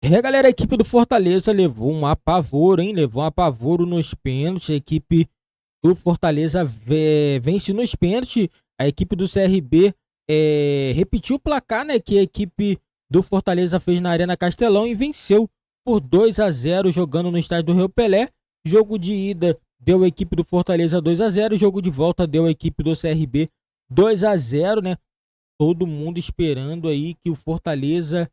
Galera, a equipe do Fortaleza levou um apavoro, hein? Levou um apavoro nos pênaltis. A equipe do Fortaleza vence nos pênaltis. A equipe do CRB repetiu o placar, né? Que a equipe do Fortaleza fez na Arena Castelão e venceu por 2-0 jogando no estádio do Rio Pelé. Jogo de ida deu a equipe do Fortaleza 2-0. Jogo de volta deu a equipe do CRB 2-0, né? Todo mundo esperando aí que o Fortaleza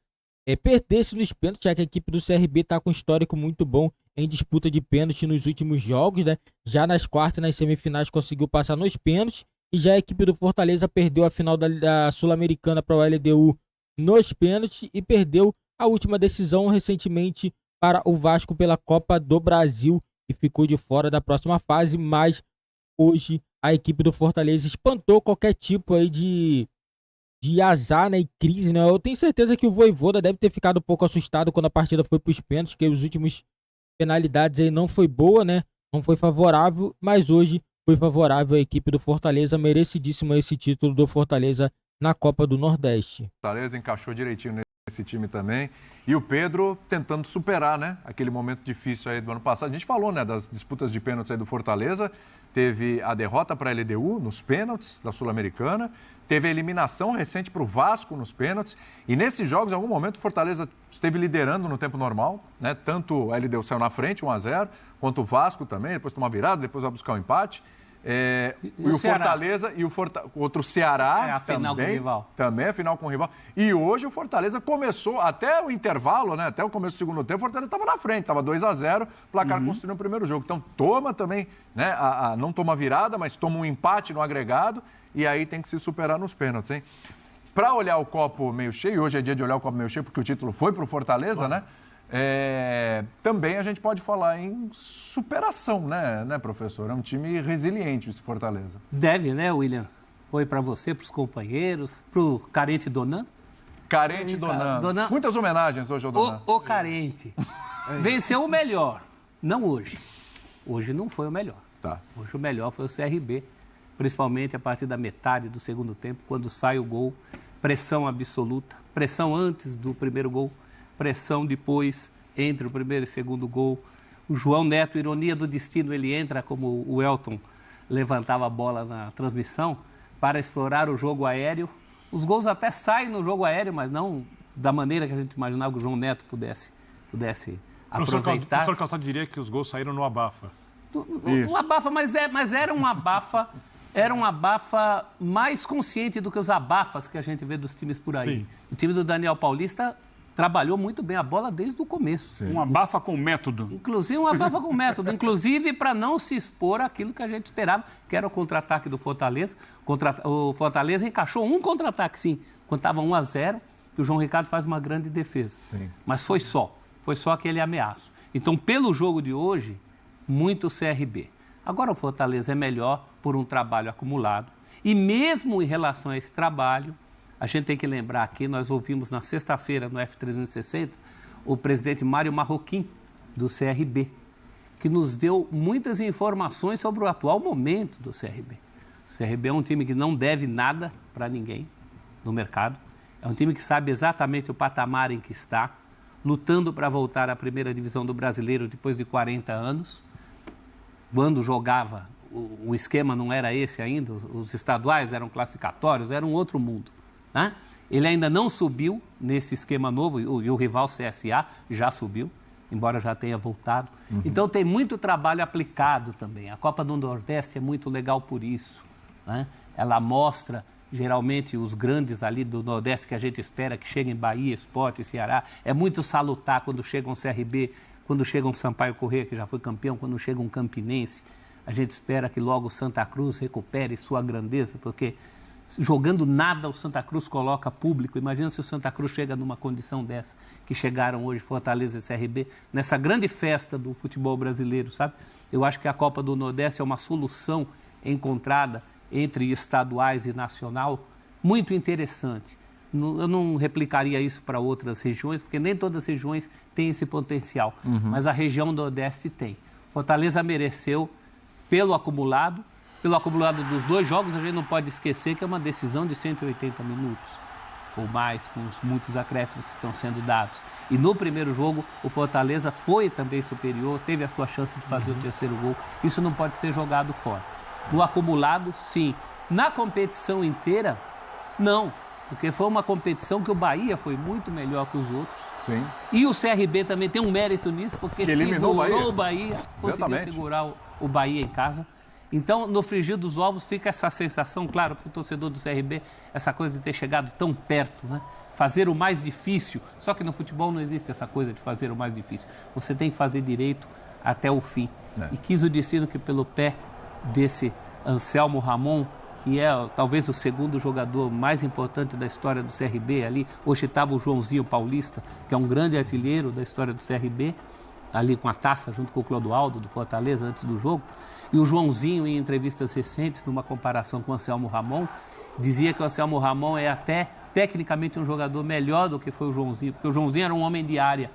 perdesse nos pênaltis, já que a equipe do CRB está com um histórico muito bom em disputa de pênalti nos últimos jogos, né? Já nas quartas e nas semifinais conseguiu passar nos pênaltis, e já a equipe do Fortaleza perdeu a final da Sul-Americana para o LDU nos pênaltis e perdeu a última decisão recentemente para o Vasco pela Copa do Brasil e ficou de fora da próxima fase, mas hoje a equipe do Fortaleza espantou qualquer tipo aí de azar, né, e crise, né? Eu tenho certeza que o Vojvoda deve ter ficado um pouco assustado quando a partida foi para os pênaltis, que os últimos penalidades aí não foi boa, né? Não foi favorável, mas hoje foi favorável à equipe do Fortaleza, merecidíssimo esse título do Fortaleza na Copa do Nordeste. Fortaleza encaixou direitinho nesse time também. E o Pedro tentando superar, né? Aquele momento difícil aí do ano passado. A gente falou, né, das disputas de pênaltis aí do Fortaleza. Teve a derrota para a LDU nos pênaltis da Sul-Americana. Teve a eliminação recente para o Vasco nos pênaltis. E nesses jogos, em algum momento, o Fortaleza esteve liderando no tempo normal, né? Tanto a LDU saiu na frente, 1-0, quanto o Vasco também. Depois tomou uma virada, depois vai buscar um empate. E o Fortaleza e contra o Ceará a final também, com o rival. Também a final com o rival. E hoje o Fortaleza começou, até o intervalo, né? Até o começo do segundo tempo, o Fortaleza estava na frente, estava 2-0, placar construindo o primeiro jogo. Então toma também, né? Não toma virada, mas toma um empate no agregado e aí tem que se superar nos pênaltis, hein? Para olhar o copo meio cheio, hoje é dia de olhar o copo meio cheio, porque o título foi para o Fortaleza, né? Também a gente pode falar em superação, né, professor? É um time resiliente esse Fortaleza. Deve, né, William? Foi para você, para os companheiros, para o Carente Donan. Carente Donan. Muitas homenagens hoje ao Donan. O Carente. Venceu o melhor. Não hoje. Hoje não foi o melhor. Tá. Hoje o melhor foi o CRB. Principalmente a partir da metade do segundo tempo, quando sai o gol. Pressão absoluta. Pressão antes do primeiro gol. Pressão depois, entre o primeiro e o segundo gol. O João Neto, ironia do destino, ele entra como o Elton levantava a bola na transmissão para explorar o jogo aéreo. Os gols até saem no jogo aéreo, mas não da maneira que a gente imaginava que o João Neto pudesse aproveitar. O professor Calçado diria que os gols saíram no abafa. Um abafa, mas era um abafa. Era um abafa mais consciente do que os abafas que a gente vê dos times por aí. Sim. O time do Daniel Paulista trabalhou muito bem a bola desde o começo. Sim. Um abafa com método. Inclusive, um abafa com método. Inclusive, para não se expor àquilo que a gente esperava, que era o contra-ataque do Fortaleza. O Fortaleza encaixou um contra-ataque, sim, quando estava 1-0, que o João Ricardo faz uma grande defesa. Sim. Mas foi só aquele ameaço. Então, pelo jogo de hoje, muito CRB. Agora, o Fortaleza é melhor por um trabalho acumulado. E mesmo em relação a esse trabalho, a gente tem que lembrar aqui, nós ouvimos na sexta-feira no F360 o presidente Mário Marroquim, do CRB, que nos deu muitas informações sobre o atual momento do CRB. O CRB é um time que não deve nada para ninguém no mercado, é um time que sabe exatamente o patamar em que está, lutando para voltar à primeira divisão do Brasileiro depois de 40 anos. Quando jogava, o esquema não era esse ainda, os estaduais eram classificatórios, era um outro mundo. Né? Ele ainda não subiu nesse esquema novo, e o rival CSA já subiu, embora já tenha voltado. Então tem muito trabalho aplicado também. A Copa do Nordeste é muito legal por isso. Né? Ela mostra, geralmente, os grandes ali do Nordeste que a gente espera que cheguem Bahia, Sport e Ceará. É muito salutar quando chega um CRB, quando chega um Sampaio Corrêa, que já foi campeão, quando chega um Campinense. A gente espera que logo o Santa Cruz recupere sua grandeza, porque jogando nada, o Santa Cruz coloca público. Imagina se o Santa Cruz chega numa condição dessa, que chegaram hoje Fortaleza e CRB, nessa grande festa do futebol brasileiro, sabe? Eu acho que a Copa do Nordeste é uma solução encontrada entre estaduais e nacional, muito interessante. Eu não replicaria isso para outras regiões, porque nem todas as regiões têm esse potencial, mas a região do Nordeste tem. Fortaleza mereceu pelo acumulado dos dois jogos, a gente não pode esquecer que é uma decisão de 180 minutos. ou mais, com os muitos acréscimos que estão sendo dados. E no primeiro jogo, o Fortaleza foi também superior, teve a sua chance de fazer o terceiro gol. Isso não pode ser jogado fora. No acumulado, sim. Na competição inteira, não. Porque foi uma competição que o Bahia foi muito melhor que os outros. Sim. E o CRB também tem um mérito nisso, porque segurou o Bahia, conseguiu segurar o Bahia em casa. Então, no frigir dos ovos, fica essa sensação, claro, para o torcedor do CRB, essa coisa de ter chegado tão perto, né? Fazer o mais difícil. Só que no futebol não existe essa coisa de fazer o mais difícil. Você tem que fazer direito até o fim. E quis o destino que pelo pé desse Anselmo Ramon, que é talvez o segundo jogador mais importante da história do CRB ali. Hoje estava o Joãozinho Paulista, que é um grande artilheiro da história do CRB, ali com a taça junto com o Clodoaldo do Fortaleza antes do jogo. E o Joãozinho, em entrevistas recentes, numa comparação com o Anselmo Ramon, dizia que o Anselmo Ramon é até tecnicamente um jogador melhor do que foi o Joãozinho, porque o Joãozinho era um homem de área.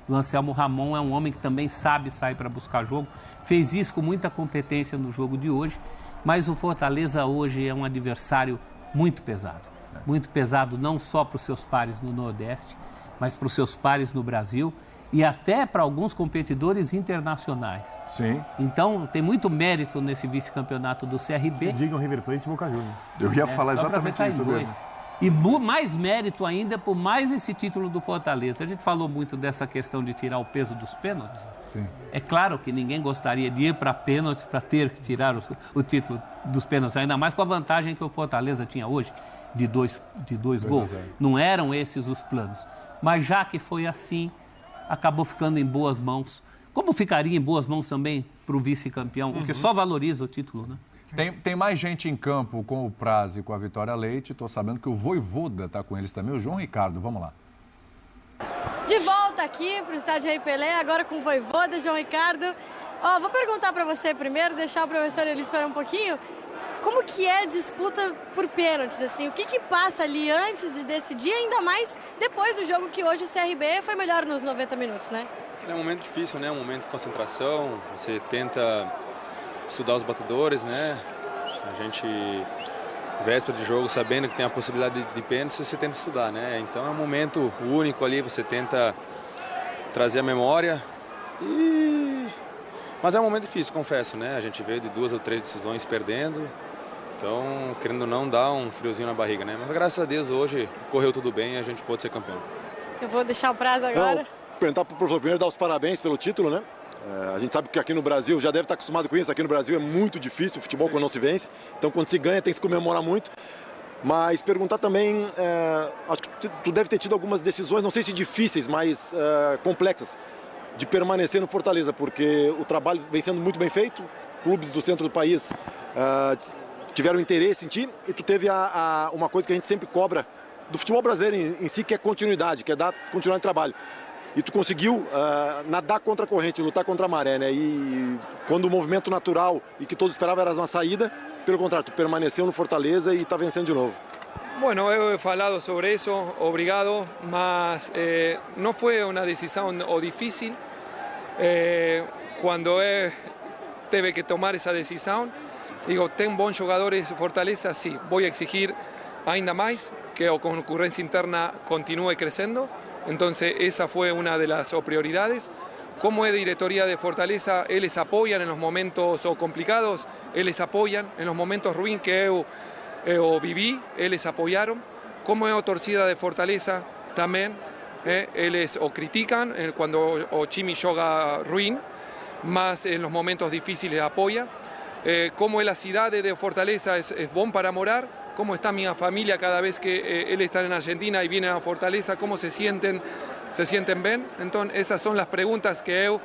O Anselmo Ramon é um homem que também sabe sair para buscar jogo, fez isso com muita competência no jogo de hoje. Mas o Fortaleza hoje é um adversário muito pesado não só para os seus pares no Nordeste, mas para os seus pares no Brasil e até para alguns competidores internacionais. Sim. Então, tem muito mérito nesse vice-campeonato do CRB. Digam River Plate e Boca Juniors. Eu ia falar exatamente isso mesmo. E mais mérito ainda por mais esse título do Fortaleza. A gente falou muito dessa questão de tirar o peso dos pênaltis. Sim. É claro que ninguém gostaria de ir para pênaltis para ter que tirar o título dos pênaltis, ainda mais com a vantagem que o Fortaleza tinha hoje, de dois gols. Não eram esses os planos. Mas já que foi assim, acabou ficando em boas mãos. Como ficaria em boas mãos também para o vice-campeão, o que só valoriza o título, né? Tem mais gente em campo com o Praz e com a Vitória Leite. Estou sabendo que o Vojvoda está com eles também, o João Ricardo. Vamos lá. De volta aqui para o estádio Rei Pelé, agora com o Vojvoda, João Ricardo. Vou perguntar para você primeiro, deixar o professor ele esperar um pouquinho. Como que é a disputa por pênaltis, assim? O que passa ali antes de decidir, ainda mais depois do jogo que hoje o CRB foi melhor nos 90 minutos, né? É um momento difícil, né? Um momento de concentração, você tenta estudar os batedores, né? A gente, véspera de jogo, sabendo que tem a possibilidade de pênalti, você tenta estudar, né? Então é um momento único ali, você tenta trazer a memória Mas é um momento difícil, confesso, né? A gente veio de 2 ou 3 decisões perdendo, então, querendo ou não, dá um friozinho na barriga, né? Mas graças a Deus hoje correu tudo bem e a gente pôde ser campeão. Eu vou deixar o prazo agora. Perguntar para o professor primeiro, dar os parabéns pelo título, né? A gente sabe que aqui no Brasil, já deve estar acostumado com isso, aqui no Brasil é muito difícil o futebol quando não se vence. Então, quando se ganha, tem que se comemorar muito. Mas perguntar também, acho que tu deve ter tido algumas decisões, não sei se difíceis, mas complexas, de permanecer no Fortaleza, porque o trabalho vem sendo muito bem feito, clubes do centro do país tiveram interesse em ti, e tu teve uma coisa que a gente sempre cobra do futebol brasileiro em si, que é continuidade, que é continuar de trabalho. E tu conseguiu nadar contra a corrente, lutar contra a maré, né? E quando o movimento natural e que todos esperavam era uma saída, pelo contrário, tu permaneceu no Fortaleza e está vencendo de novo. Bueno, he falado sobre eso, obrigado, mas no fue una decisión difícil. Cuando tuve que tomar esa decisión, digo, tengo bons jogadores Fortaleza, sí, voy a exigir ainda más que la concurrencia interna continúe creciendo. Entonces esa fue una de las prioridades. Como es diretoría de Fortaleza, ellos apoyan en los momentos complicados, ellos apoyan en los momentos ruins que yo viví, ellos apoyaron. Como es torcida de Fortaleza, también ellos critican cuando o Chimi joga ruin, más en los momentos difíciles apoya. Como es la ciudad de Fortaleza es bom para morar. Cómo está mi familia cada vez que él está en Argentina y viene a Fortaleza, cómo se sienten bien. Entonces esas son las preguntas que yo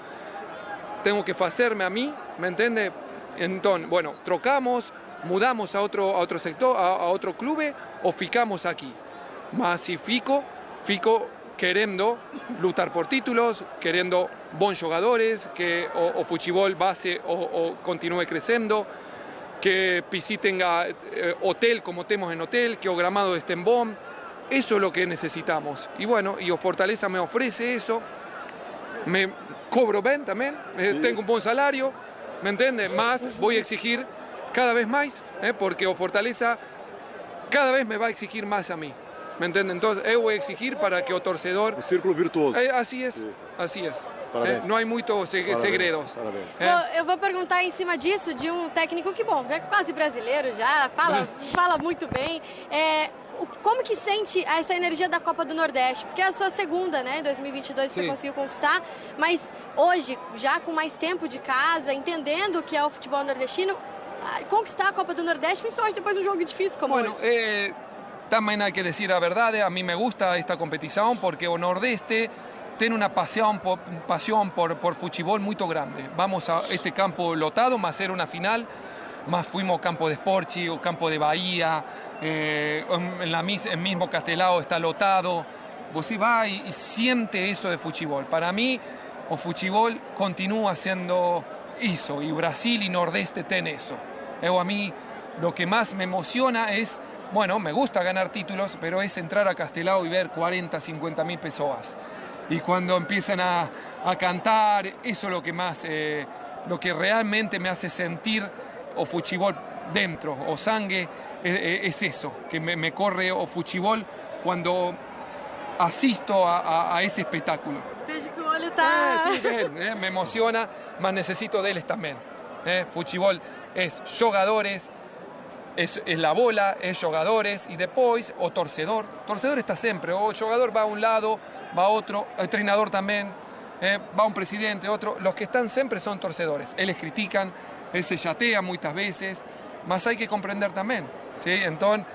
tengo que hacerme a mí, ¿me entiende? Entonces, bueno, trocamos, mudamos a otro sector, a otro club, o ficamos aquí. Mas si fico queriendo luchar por títulos, queriendo bons jogadores, que o futebol base o continúe creciendo, que Pisi tenga hotel como tenemos en hotel, que o gramado esté en bom. Eso es lo que necesitamos. Y bueno, y o Fortaleza me ofrece eso, me cobro bien también, tengo un buen salario, ¿me entiendes? Más voy a exigir cada vez más, porque o Fortaleza cada vez me va a exigir más a mí. ¿me entienden? Entonces, yo voy a exigir para que el torcedor... Um círculo virtuoso. Así es, así es. Parabéns. Não há muitos segredos. Eu vou perguntar em cima disso de um técnico que, bom, é quase brasileiro já, fala muito bem. Como que sente essa energia da Copa do Nordeste? Porque é a sua segunda, né? Em 2022 você conseguiu conquistar, mas hoje, já com mais tempo de casa, entendendo o que é o futebol nordestino, conquistar a Copa do Nordeste, principalmente depois de um jogo difícil como hoje. También hay que decir la verdad, a mí me gusta esta competición porque el Nordeste tiene una pasión por fútbol muy grande. Vamos a este campo lotado, más era una final, más fuimos campo de Sporchi o campo de Bahía, el mismo Castelao está lotado. Vos va y siente eso de fútbol. Para mí, el fútbol continúa siendo eso, y Brasil y Nordeste tienen eso. A mí lo que más me emociona es, bueno, me gusta ganar títulos, pero es entrar a Castelao y ver 40, 50 mil personas. Y cuando empiezan a cantar, eso es lo que más, lo que realmente me hace sentir o fútbol dentro, o sangue, es eso, que me corre o fútbol cuando asisto a esse espetáculo. Vejo que o olho tá... me emociona, mas necesito deles también. Fútbol es jogadores, es la bola, es jogadores y después o torcedor. Torcedor está siempre, o jugador va a un lado, va a otro, el treinador también, va un presidente, otro. Los que están siempre son torcedores. Ellos critican, se chatean muchas veces, mas hay que comprender también, ¿sí? Entonces,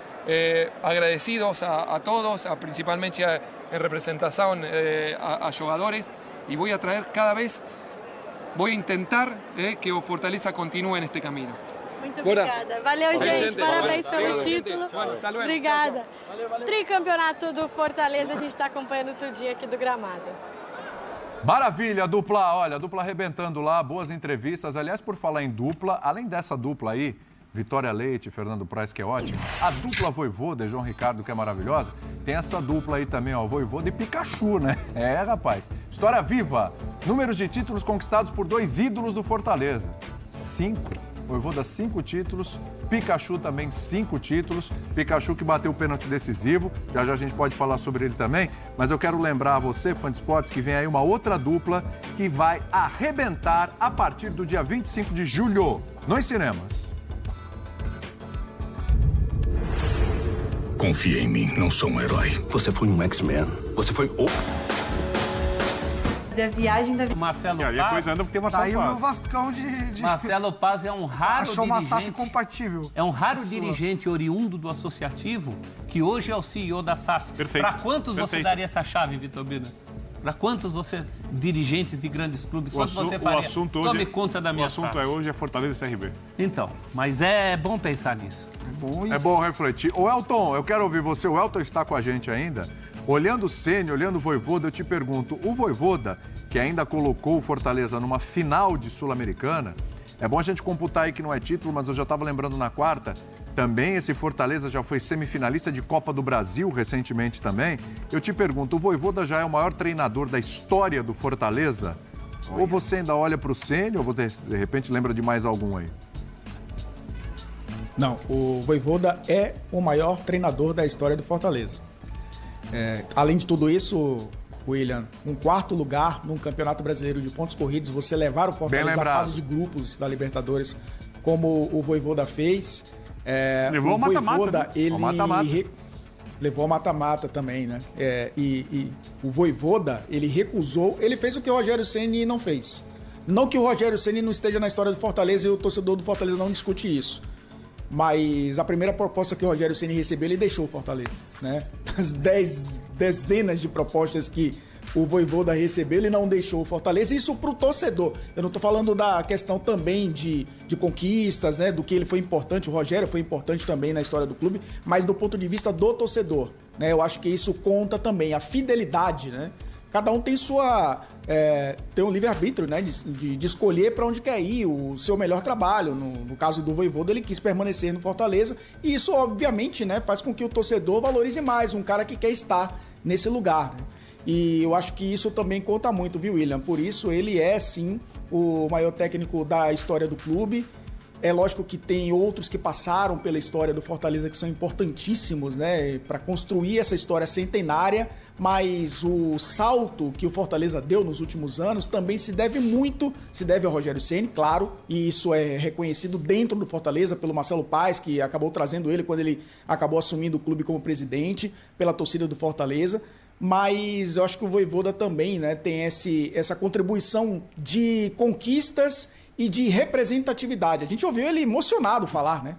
agradecidos a todos, principalmente en representación a jugadores, y voy a traer cada vez, voy a intentar que o Fortaleza continúe en este camino. Muito obrigada. Valeu, gente. Parabéns pelo título. Obrigada. Tricampeonato do Fortaleza, a gente está acompanhando tudinho aqui do gramado. Maravilha, dupla, olha, dupla arrebentando lá, boas entrevistas. Aliás, por falar em dupla, além dessa dupla aí, Vitória Leite e Fernando Praz, que é ótimo, a dupla Vojvoda e João Ricardo, que é maravilhosa, tem essa dupla aí também, ó, Vojvoda e Pikachu, né? Rapaz, história viva, números de títulos conquistados por dois ídolos do Fortaleza, 5. Vojvoda 5 títulos, Pikachu também 5 títulos, Pikachu que bateu o pênalti decisivo, já a gente pode falar sobre ele também, mas eu quero lembrar a você, fã de esportes, que vem aí uma outra dupla que vai arrebentar a partir do dia 25 de julho nos cinemas. Confia em mim, não sou um herói. Você foi um X-Men, você foi o... A viagem da... Marcelo E a coisa anda porque tem Marcelo Saiu no Paz. Vascão de... Marcelo Paz é um raro Achou uma SAF dirigente. compatível. É um raro dirigente oriundo do associativo que hoje é o CEO da SAF. Perfeito. Para quantos você Perfeito. daria essa chave, Vitor Bina? Para quantos dirigentes de grandes clubes, quantos você faria? O assunto hoje, Tome conta da minha O assunto SAF. hoje é Fortaleza e CRB. Então, mas é bom pensar nisso. É bom refletir. Ô Elton, eu quero ouvir você. O Elton está com a gente ainda. Olhando o Ceni, olhando o Vojvoda, eu te pergunto, o Vojvoda, que ainda colocou o Fortaleza numa final de Sul-Americana, é bom a gente computar aí que não é título, mas eu já estava lembrando na quarta, também esse Fortaleza já foi semifinalista de Copa do Brasil recentemente também. Eu te pergunto, o Vojvoda já é o maior treinador da história do Fortaleza? Ou você ainda olha para o Ceni, ou você de repente lembra de mais algum aí? Não, o Vojvoda é o maior treinador da história do Fortaleza. Além de tudo isso, William, um 4º lugar num Campeonato Brasileiro de pontos corridos, você levar o Fortaleza à fase de grupos da Libertadores, como o Vojvoda fez. Levou o o mata-mata, Vojvoda, né? ele levou a mata-mata também, né? E o Vojvoda, ele recusou, ele fez o que o Rogério Ceni não fez. Não que o Rogério Ceni não esteja na história do Fortaleza e o torcedor do Fortaleza não discute isso. Mas a primeira proposta que o Rogério Ceni recebeu, ele deixou o Fortaleza, né? As dezenas de propostas que o Vojvoda recebeu, ele não deixou o Fortaleza. Isso para o torcedor. Eu não estou falando da questão também de conquistas, né? Do que ele foi importante, o Rogério foi importante também na história do clube, mas do ponto de vista do torcedor, né? Eu acho que isso conta também, a fidelidade, né? Cada um tem tem um livre-arbítrio, né, de escolher para onde quer ir, o seu melhor trabalho. No caso do Vojvoda, ele quis permanecer no Fortaleza e isso, obviamente, né, faz com que o torcedor valorize mais um cara que quer estar nesse lugar, né? E eu acho que isso também conta muito, viu, William? Por isso, ele é, sim, o maior técnico da história do clube É lógico que tem outros que passaram pela história do Fortaleza que são importantíssimos, né, para construir essa história centenária, mas o salto que o Fortaleza deu nos últimos anos também se deve ao Rogério Ceni, claro, e isso é reconhecido dentro do Fortaleza pelo Marcelo Paes, que acabou trazendo ele quando ele acabou assumindo o clube como presidente, pela torcida do Fortaleza. Mas eu acho que o Vojvoda também, né, tem essa contribuição de conquistas e de representatividade. A gente ouviu ele emocionado falar, né?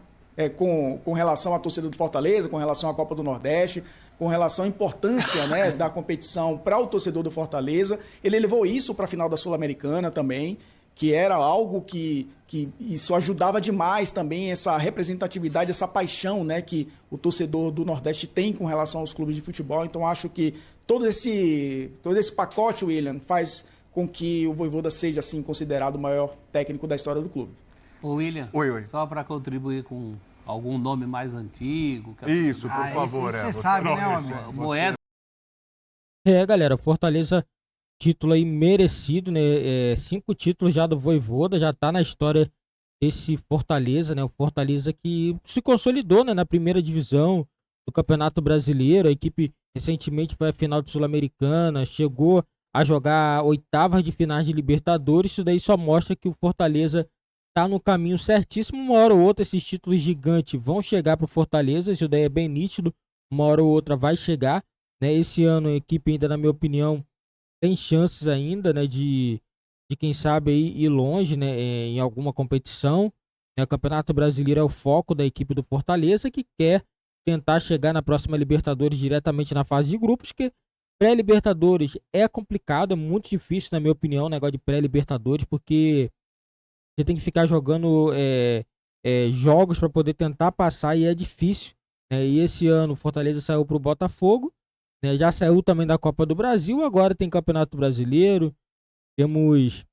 Com relação à torcida do Fortaleza, com relação à Copa do Nordeste, com relação à importância, né, da competição para o torcedor do Fortaleza. Ele levou isso para a final da Sul-Americana também, que era algo que isso ajudava demais também, essa representatividade, essa paixão, né, que o torcedor do Nordeste tem com relação aos clubes de futebol. Então acho que todo esse pacote, William, faz com que o Vojvoda seja, assim, considerado o maior técnico da história do clube. Ô William, Oi. Só para contribuir com algum nome mais antigo. Isso, por favor. Você sabe, né, homem? Moés. Galera, Fortaleza, título aí merecido, né? 5 títulos já do Vojvoda, já tá na história desse Fortaleza, né? O Fortaleza que se consolidou, né, na primeira divisão do Campeonato Brasileiro. A equipe recentemente foi à final de Sul-Americana, chegou a jogar oitavas de finais de Libertadores. Isso daí só mostra que o Fortaleza tá no caminho certíssimo. Uma hora ou outra esses títulos gigantes vão chegar pro Fortaleza, isso daí é bem nítido. Uma hora ou outra vai chegar, né? Esse ano a equipe ainda, na minha opinião, tem chances ainda, né, de quem sabe aí ir longe, né, em alguma competição. O Campeonato Brasileiro é o foco da equipe do Fortaleza, que quer tentar chegar na próxima Libertadores diretamente na fase de grupos, que pré-Libertadores é complicado, é muito difícil, na minha opinião, o negócio de pré-Libertadores, porque você tem que ficar jogando jogos para poder tentar passar, e é difícil. E esse ano o Fortaleza saiu para o Botafogo, né, já saiu também da Copa do Brasil, agora tem Campeonato Brasileiro, temos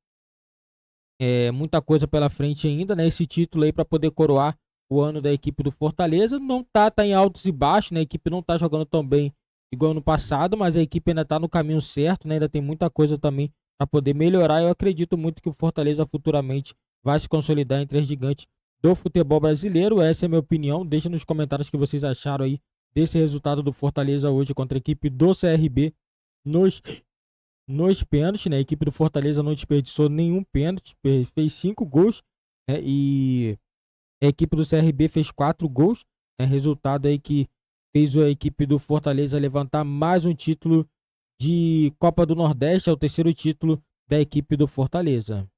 muita coisa pela frente ainda, né? Esse título aí para poder coroar o ano da equipe do Fortaleza não tá em altos e baixos, né? A equipe não tá jogando tão bem igual ano passado, mas a equipe ainda tá no caminho certo, né? Ainda tem muita coisa também para poder melhorar. Eu acredito muito que o Fortaleza futuramente vai se consolidar entre as gigantes do futebol brasileiro. Essa é a minha opinião. Deixa nos comentários o que vocês acharam aí desse resultado do Fortaleza hoje contra a equipe do CRB nos pênaltis, né? A equipe do Fortaleza não desperdiçou nenhum pênalti, fez 5 gols, né? E a equipe do CRB fez 4 gols, né? Resultado aí que fez a equipe do Fortaleza levantar mais um título de Copa do Nordeste, é o terceiro título da equipe do Fortaleza.